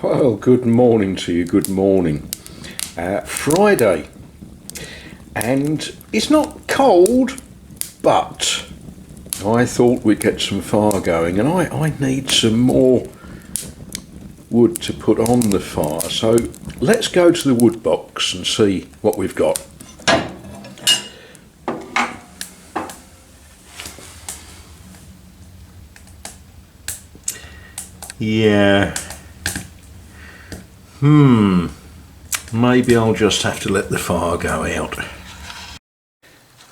Well, good morning to you, good morning. Friday, and it's not cold, but I thought we'd get some fire going, and I need some more wood to put on the fire, so let's go to the wood box and see what we've got. Yeah. Maybe I'll just have to let the fire go out.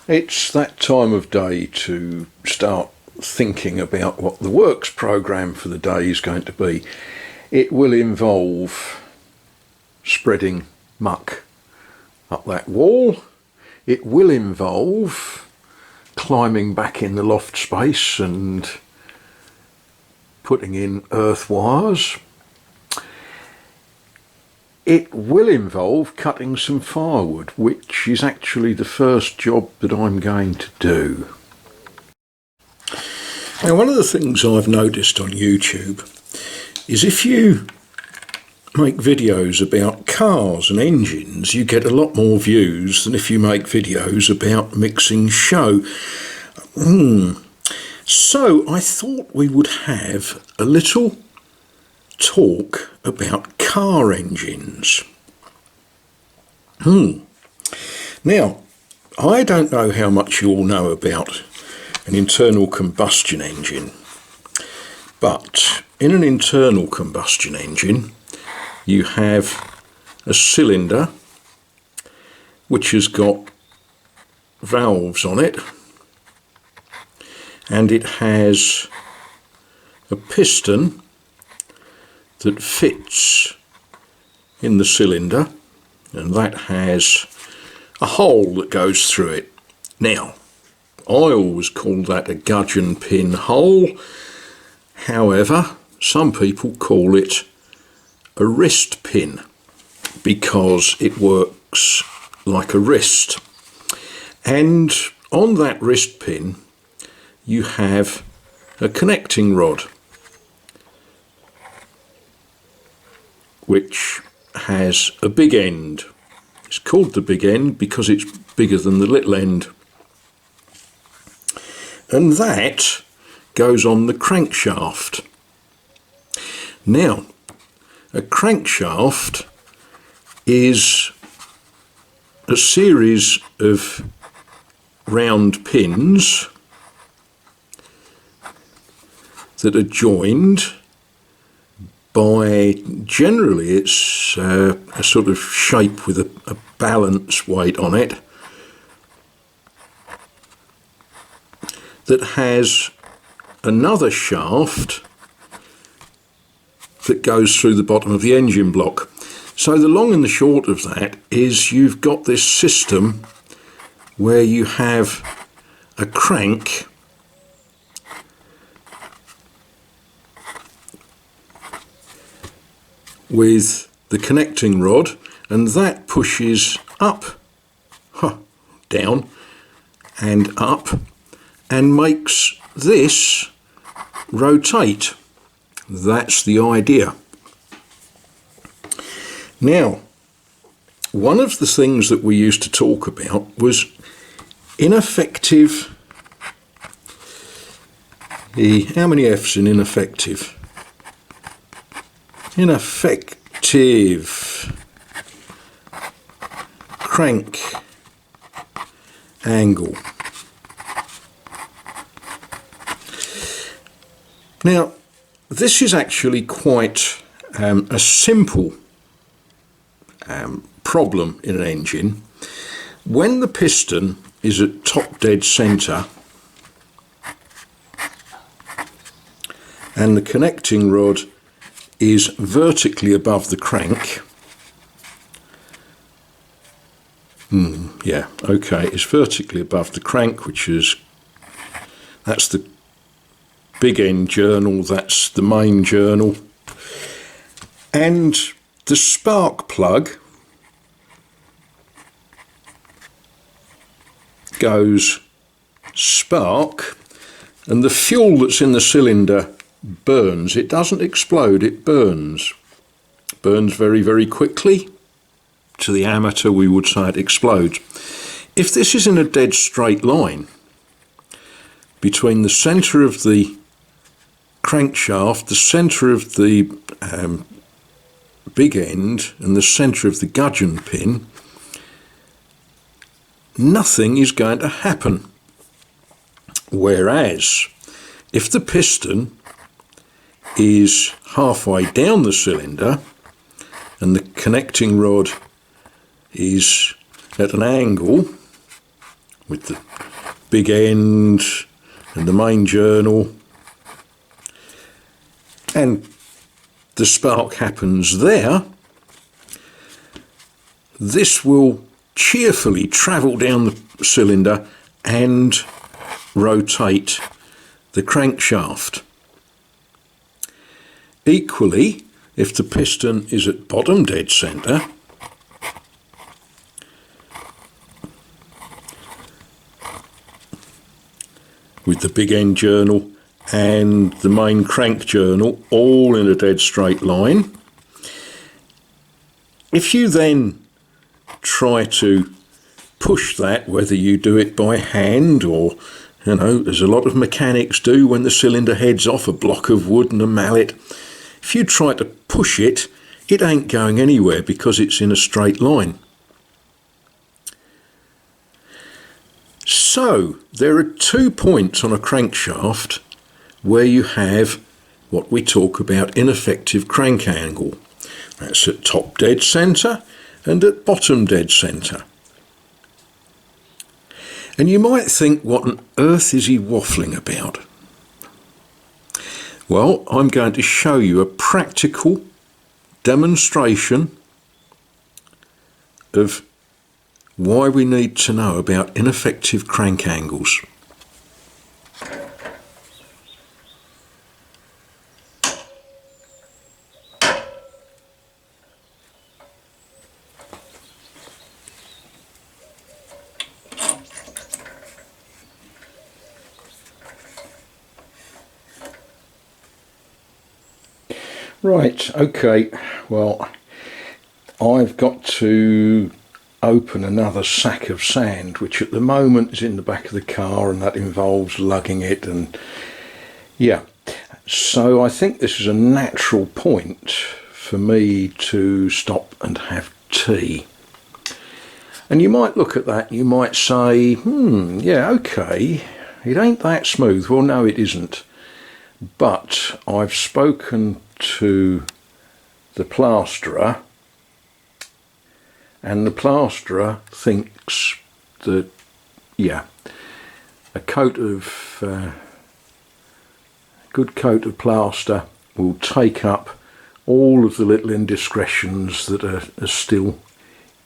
It's that time of day to start thinking about what the works programme for the day is going to be. It will involve spreading muck up that wall. It will involve climbing back in the loft space and putting in earth wires. It will involve cutting some firewood, which is actually the first job that I'm going to do. Now, one of the things I've noticed on YouTube is if you make videos about cars and engines, you get a lot more views than if you make videos about mixing show. So I thought we would have a little talk about car engines. Now, I don't know how much you all know about an internal combustion engine, but in an internal combustion engine you have a cylinder which has got valves on it, and it has a piston that fits in the cylinder, and that has a hole that goes through it. Now, I always call that a gudgeon pin hole. However, some people call it a wrist pin because it works like a wrist. And on that wrist pin you have a connecting rod which has a big end. It's called the big end because it's bigger than the little end. And that goes on the crankshaft. Now, a crankshaft is a series of round pins that are joined by, generally it's a sort of shape with a balance weight on it that has another shaft that goes through the bottom of the engine block. So the long and the short of that is you've got this system where you have a crank with the connecting rod, and that pushes up, down and up, and makes this rotate. That's the idea. Now, one of the things that we used to talk about was ineffective. How many F's in ineffective? Ineffective crank angle. Now, this is actually quite a simple problem in an engine. When the piston is at top dead centre and the connecting rod is vertically above the crank, it's vertically above the crank, that's the big end journal, that's the main journal, and the spark plug goes spark, and the fuel that's in the cylinder burns. It doesn't explode, it burns. burns very, very quickly. To the amateur, we would say it explodes. If this is in a dead straight line between the centre of the crankshaft, the centre of the big end and the centre of the gudgeon pin, nothing is going to happen. Whereas if the piston is halfway down the cylinder and the connecting rod is at an angle with the big end and the main journal, and the spark happens there, this will cheerfully travel down the cylinder and rotate the crankshaft. Equally, if the piston is at bottom dead centre, with the big end journal and the main crank journal all in a dead straight line, if you then try to push that, whether you do it by hand or, as a lot of mechanics do when the cylinder heads off a block of wood and a mallet, if you try to push it, it ain't going anywhere because it's in a straight line. So there are 2 points on a crankshaft where you have what we talk about ineffective crank angle. That's at top dead centre and at bottom dead centre. And you might think, what on earth is he waffling about? Well, I'm going to show you a practical demonstration of why we need to know about ineffective crank angles. Right, okay, well, I've got to open another sack of sand, which at the moment is in the back of the car, and that involves lugging it, and yeah, so I think this is a natural point for me to stop and have tea. And you might look at that and you might say, yeah, okay, it ain't that smooth. Well, no, it isn't. But I've spoken to the plasterer, and the plasterer thinks that, yeah, a good coat of plaster will take up all of the little indiscretions that are still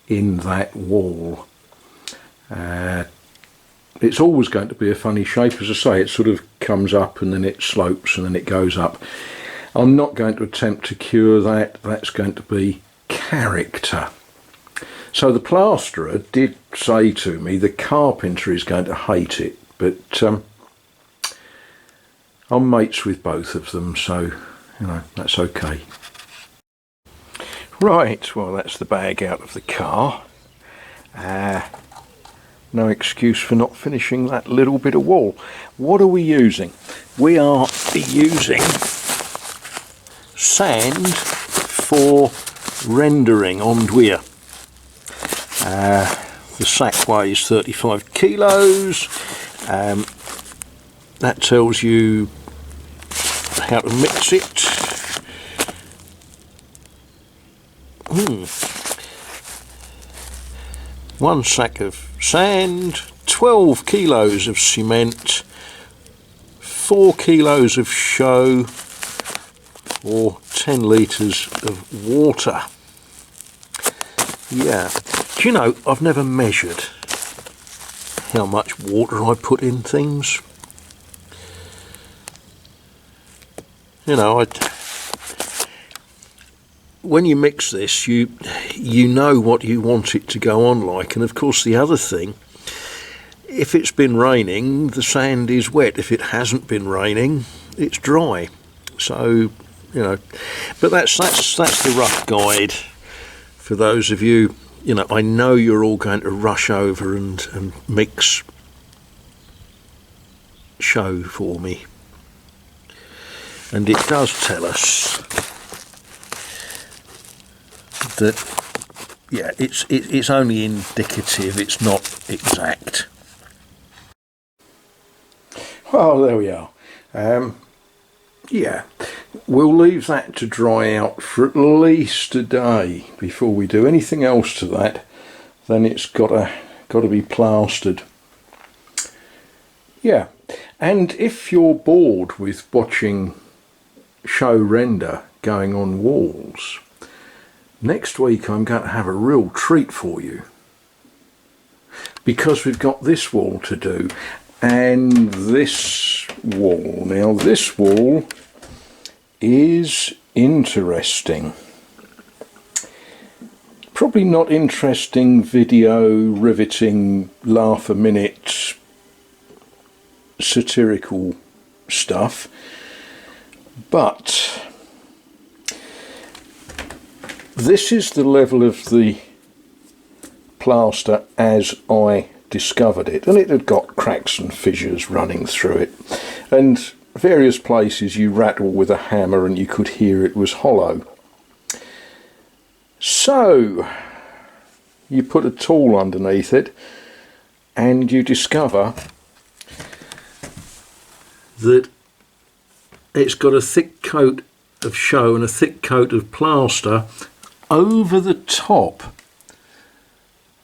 in that wall. It's always going to be a funny shape, as I say. It sort of comes up and then it slopes and then it goes up. I'm not going to attempt to cure that. That's going to be character. So the plasterer did say to me the carpenter is going to hate it, but I'm mates with both of them, so that's okay. Right, well, that's the bag out of the car. No excuse for not finishing that little bit of wall. What are we using? We are using sand for rendering enduit. The sack weighs 35 kilos. That tells you how to mix it. One sack of sand, 12 kilos of cement, 4 kilos of show, or 10 litres of water. Yeah, do you know, I've never measured how much water I put in things. When you mix this, you know what you want it to go on like, and of course the other thing, if it's been raining, the sand is wet. If it hasn't been raining, it's dry. So you know. But that's the rough guide for those of you. You know, I know you're all going to rush over and mix show for me, and it does tell us that, yeah, it's only indicative, it's not exact. Well, there we are. Yeah, we'll leave that to dry out for at least a day before we do anything else to that. Then it's got to be plastered. Yeah, and if you're bored with watching show render going on walls, next week I'm going to have a real treat for you, because we've got this wall to do and this wall. Now this wall is interesting. Probably not interesting video, riveting, laugh a minute, satirical stuff, but this is the level of the plaster as I discovered it, and it had got cracks and fissures running through it, and various places you rattle with a hammer and you could hear it was hollow. So you put a tool underneath it and you discover that it's got a thick coat of show and a thick coat of plaster over the top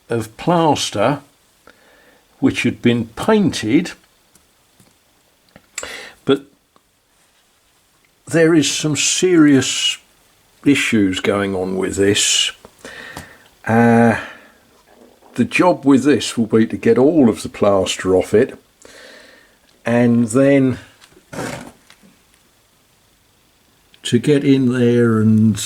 of plaster which had been painted, but there is some serious issues going on with this. The job with this will be to get all of the plaster off it, and then to get in there, and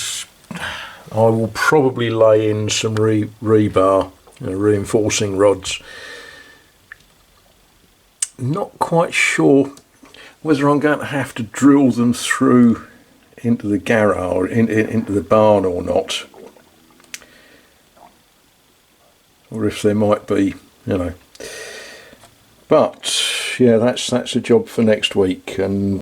I will probably lay in some rebar, reinforcing rods. Not quite sure whether I'm going to have to drill them through into the garage or into the barn or not, or if there might be, but yeah, that's a job for next week. And